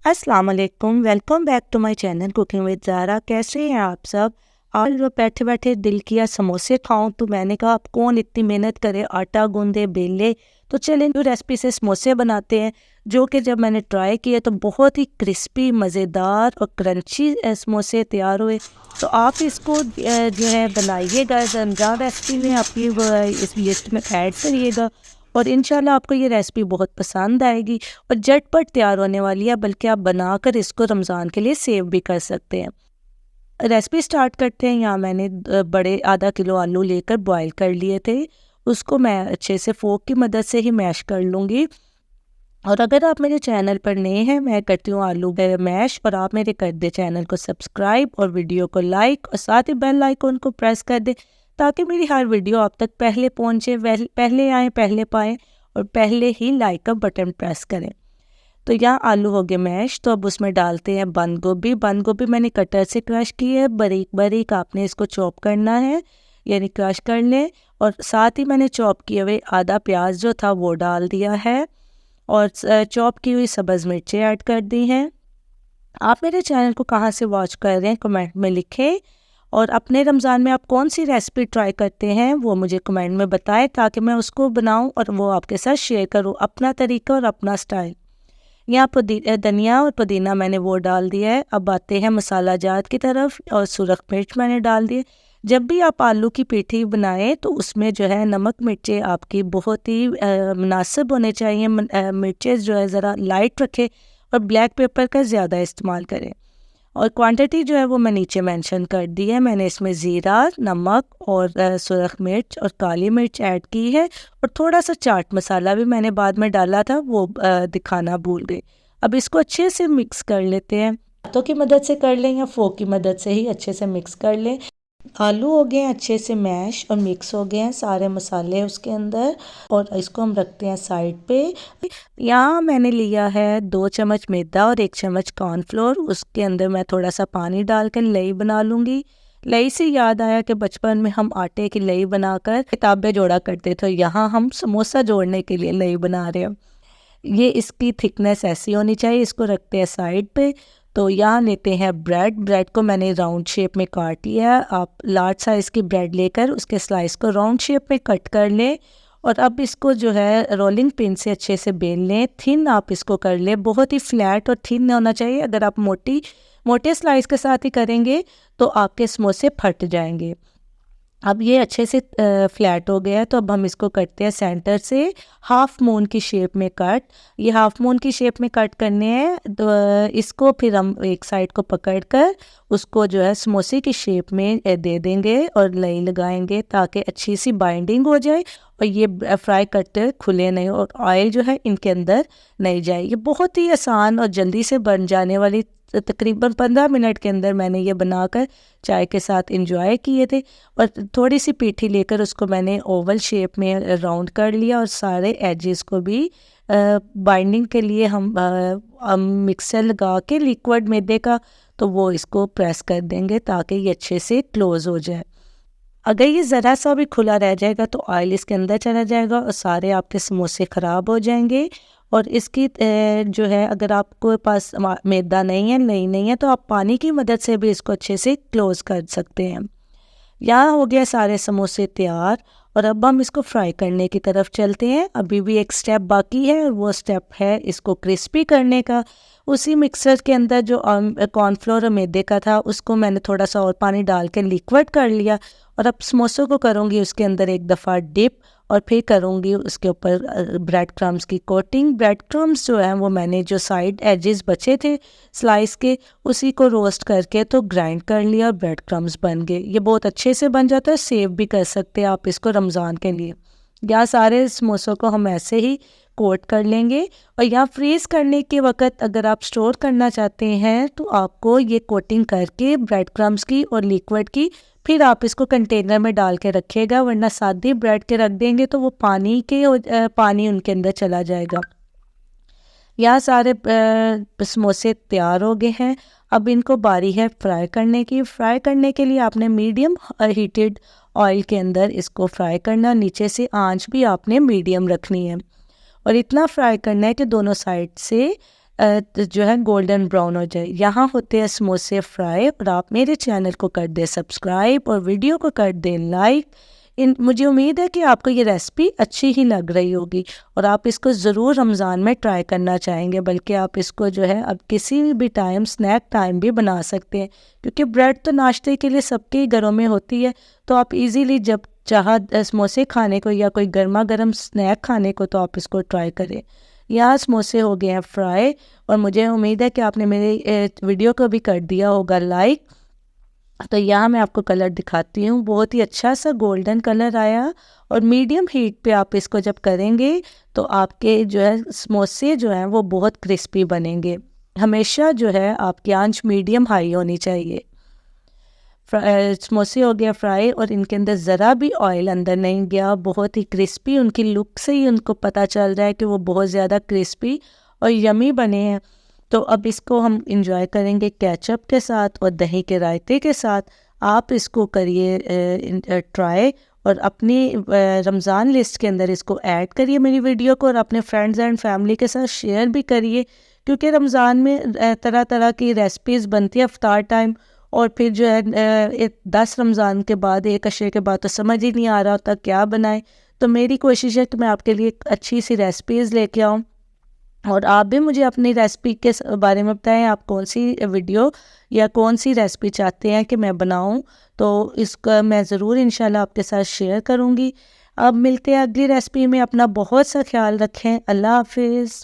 अस्सलाम वालेकुम, welcome back to my channel cooking with Zara. कैसे हैं आप सब? आज वो बैठे बैठे दिल किया समोसे खाऊं, तो मैंने कहा अब कौन इतनी मेहनत करे, आटा गूंदे बेले। तो चलें न्यू रेसिपी से समोसे बनाते हैं, जो कि जब मैंने ट्राई किए तो बहुत ही क्रिस्पी, मज़ेदार और क्रंची समोसे तैयार हुए। तो आप इसको जो है बनाइएगा, रमज़ान रेसिपी में आपकी इस लिस्ट में ऐड करिएगा और इंशाल्लाह आपको ये रेसिपी बहुत पसंद आएगी और झटपट तैयार होने वाली है, बल्कि आप बनाकर इसको रमज़ान के लिए सेव भी कर सकते हैं। रेसिपी स्टार्ट करते हैं। यहाँ मैंने बड़े आधा किलो आलू लेकर बॉईल कर लिए थे। उसको मैं अच्छे से फोक की मदद से ही मैश कर लूँगी। और अगर आप मेरे चैनल पर नए हैं, मैं करती हूँ आलू मैश, और आप मेरे कर दे चैनल को सब्सक्राइब और वीडियो को लाइक और साथ ही बेल आइकन को प्रेस कर दे, ताकि मेरी हर वीडियो आप तक पहले पहुँचे, पहले आए, पहले पाएँ और पहले ही लाइक का बटन प्रेस करें। तो यहाँ आलू हो गए मैश, तो अब उसमें डालते हैं बंद गोभी। बंद गोभी मैंने कटर से क्रश की है, बारीक बारीक आपने इसको चॉप करना है, यानी क्रश कर लें। और साथ ही मैंने चॉप किए हुए आधा प्याज जो था वो डाल दिया है और चॉप की हुई सब्ज़ मिर्चें ऐड कर दी हैं। आप मेरे चैनल को कहाँ से वॉच कर रहे हैं कमेंट में लिखें, और अपने रमज़ान में आप कौन सी रेसिपी ट्राई करते हैं वो मुझे कमेंट में बताएं, ताकि मैं उसको बनाऊं और वो आपके साथ शेयर करूं, अपना तरीका और अपना स्टाइल। यहाँ धनिया और पुदीना मैंने वो डाल दिया है। अब आते हैं मसाला जात की तरफ, और सुरख मिर्च मैंने डाल दिए। जब भी आप आलू की पीठी बनाएं तो उसमें जो है नमक मिर्चें आपकी बहुत ही मुनासिब होने चाहिए। मिर्चें जो है ज़रा लाइट रखें और ब्लैक पेपर का ज़्यादा इस्तेमाल करें। और क्वांटिटी जो है वो मैं नीचे मेंशन कर दी है। मैंने इसमें ज़ीरा, नमक और सुरख मिर्च और काली मिर्च ऐड की है, और थोड़ा सा चाट मसाला भी मैंने बाद में डाला था, वो दिखाना भूल गई। अब इसको अच्छे से मिक्स कर लेते हैं। हाथों की मदद से कर लें या फोक की मदद से ही अच्छे से मिक्स कर लें। आलू हो गए हैं अच्छे से मैश और मिक्स हो गए हैं सारे मसाले उसके अंदर, और इसको हम रखते हैं साइड पे। यहाँ मैंने लिया है 2 चम्मच मैदा और 1 चम्मच कॉर्नफ्लोर। उसके अंदर मैं थोड़ा सा पानी डालकर लई बना लूँगी। लई से याद आया कि बचपन में हम आटे की लई बनाकर किताबें जोड़ा करते थे, यहाँ हम समोसा जोड़ने के लिए लई बना रहे हैं। ये इसकी थिकनेस ऐसी होनी चाहिए। इसको रखते हैं साइड पे। तो यहाँ लेते हैं ब्रेड। ब्रेड को मैंने राउंड शेप में काट लिया है। आप लार्ज साइज़ की ब्रेड लेकर उसके स्लाइस को राउंड शेप में कट कर लें, और अब इसको जो है रोलिंग पिन से अच्छे से बेल लें। थिन आप इसको कर लें, बहुत ही फ्लैट और थिन होना चाहिए। अगर आप मोटे स्लाइस के साथ ही करेंगे तो आपके समोसे फट जाएंगे। अब ये अच्छे से फ्लैट हो गया है, तो अब हम इसको करते हैं सेंटर से हाफ मून की शेप में कट। ये हाफ मून की शेप में कट करने हैं, तो इसको फिर हम एक साइड को पकड़कर उसको जो है समोसे की शेप में दे देंगे और लई लगाएंगे, ताकि अच्छी सी बाइंडिंग हो जाए और ये फ्राई करते हुए खुले नहीं और ऑयल जो है इनके अंदर नहीं जाए। ये बहुत ही आसान और जल्दी से बन जाने वाली, तकरीबन 15 मिनट के अंदर मैंने ये बनाकर चाय के साथ इंजॉय किए थे। और थोड़ी सी पीठी लेकर उसको मैंने ओवल शेप में राउंड कर लिया, और सारे एजेस को भी बाइंडिंग के लिए हम मिक्सर लगा के लिक्विड मैदे का, तो वो इसको प्रेस कर देंगे ताकि ये अच्छे से क्लोज़ हो जाए। अगर ये ज़रा सा भी खुला रह जाएगा तो ऑयल इसके अंदर चला जाएगा और सारे आपके समोसे ख़राब हो जाएंगे। और इसकी जो है, अगर आपको पास मैदा नहीं है, नहीं है, तो आप पानी की मदद से भी इसको अच्छे से क्लोज़ कर सकते हैं। यहाँ हो गया सारे समोसे तैयार, और अब हम इसको फ्राई करने की तरफ चलते हैं। अभी भी एक स्टेप बाकी है, और वो स्टेप है इसको क्रिस्पी करने का। उसी मिक्सर के अंदर जो कॉर्नफ्लोर और मैदे का था, उसको मैंने थोड़ा सा और पानी डाल के लिक्विड कर लिया, और अब समोसों को करूँगी उसके अंदर एक दफ़ा डिप, और फिर करूँगी उसके ऊपर ब्रेड क्रम्स की कोटिंग। ब्रेड क्रम्स जो है वो मैंने जो साइड एजेस बचे थे स्लाइस के, उसी को रोस्ट करके तो ग्राइंड कर लिया और ब्रेड क्रम्स बन गए। ये बहुत अच्छे से बन जाता है, सेव भी कर सकते हैं आप इसको रमज़ान के लिए। यहाँ सारे समोसों को हम ऐसे ही कोट कर लेंगे, और यहाँ फ्रीज़ करने के वक्त अगर आप स्टोर करना चाहते हैं तो आपको ये कोटिंग करके ब्रेड क्रम्स की और लिक्विड की, फिर आप इसको कंटेनर में डाल के रखिएगा, वरना सादी ब्रेड के रख देंगे तो वो पानी उनके अंदर चला जाएगा। यहाँ सारे समोसे तैयार हो गए हैं। अब इनको बारी है फ्राई करने की। फ्राई करने के लिए आपने मीडियम हीटेड ऑयल के अंदर इसको फ्राई करना, नीचे से आंच भी आपने मीडियम रखनी है, और इतना फ्राई करना है कि दोनों साइड से जो है गोल्डन ब्राउन हो जाए। यहाँ होते हैं समोसे फ्राई। और आप मेरे चैनल को कर दें सब्सक्राइब और वीडियो को कर दें लाइक। मुझे उम्मीद है कि आपको ये रेसिपी अच्छी ही लग रही होगी और आप इसको ज़रूर रमज़ान में ट्राई करना चाहेंगे। बल्कि आप इसको जो है अब किसी भी टाइम स्नैक टाइम भी बना सकते हैं, क्योंकि ब्रेड तो नाश्ते के लिए सबके ही घरों में होती है। तो आप इजीली जब चाह समोसे खाने को या कोई गर्मा गर्म स्नैक खाने को, तो आप इसको ट्राई करें। यहाँ समोसे हो गए हैं फ्राई और मुझे उम्मीद है कि आपने मेरे वीडियो को भी कर दिया होगा लाइक। तो यहाँ मैं आपको कलर दिखाती हूँ, बहुत ही अच्छा सा गोल्डन कलर आया। और मीडियम हीट पे आप इसको जब करेंगे तो आपके जो है समोसे जो हैं वो बहुत क्रिस्पी बनेंगे। हमेशा जो है आपकी आंच मीडियम हाई होनी चाहिए। समोसे हो गया फ्राई और इनके अंदर ज़रा भी ऑयल अंदर नहीं गया, बहुत ही क्रिस्पी। उनकी लुक से ही उनको पता चल रहा है कि वो बहुत ज़्यादा क्रिस्पी और यमी बने हैं। तो अब इसको हम इंजॉय करेंगे केचप के साथ और दही के रायते के साथ। आप इसको करिए ट्राई और अपनी रमज़ान लिस्ट के अंदर इसको ऐड करिए मेरी वीडियो को, और अपने फ्रेंड्स एंड फैमिली के साथ शेयर भी करिए। क्योंकि रमज़ान में तरह तरह की रेसिपीज़ बनती है अफ्तार टाइम, और फिर जो है 10 रमज़ान के बाद, एक अशरे के बाद तो समझ ही नहीं आ रहा होता क्या बनाए। तो मेरी कोशिश है कि मैं आपके लिए एक अच्छी सी रेसिपीज़ लेके आऊँ, और आप भी मुझे अपनी रेसिपी के बारे में बताएं, आप कौन सी वीडियो या कौन सी रेसिपी चाहते हैं कि मैं बनाऊं। तो इसका मैं ज़रूर इंशाल्लाह आपके साथ शेयर करूंगी। अब मिलते हैं अगली रेसिपी में। अपना बहुत सा ख्याल रखें। अल्लाह हाफिज़।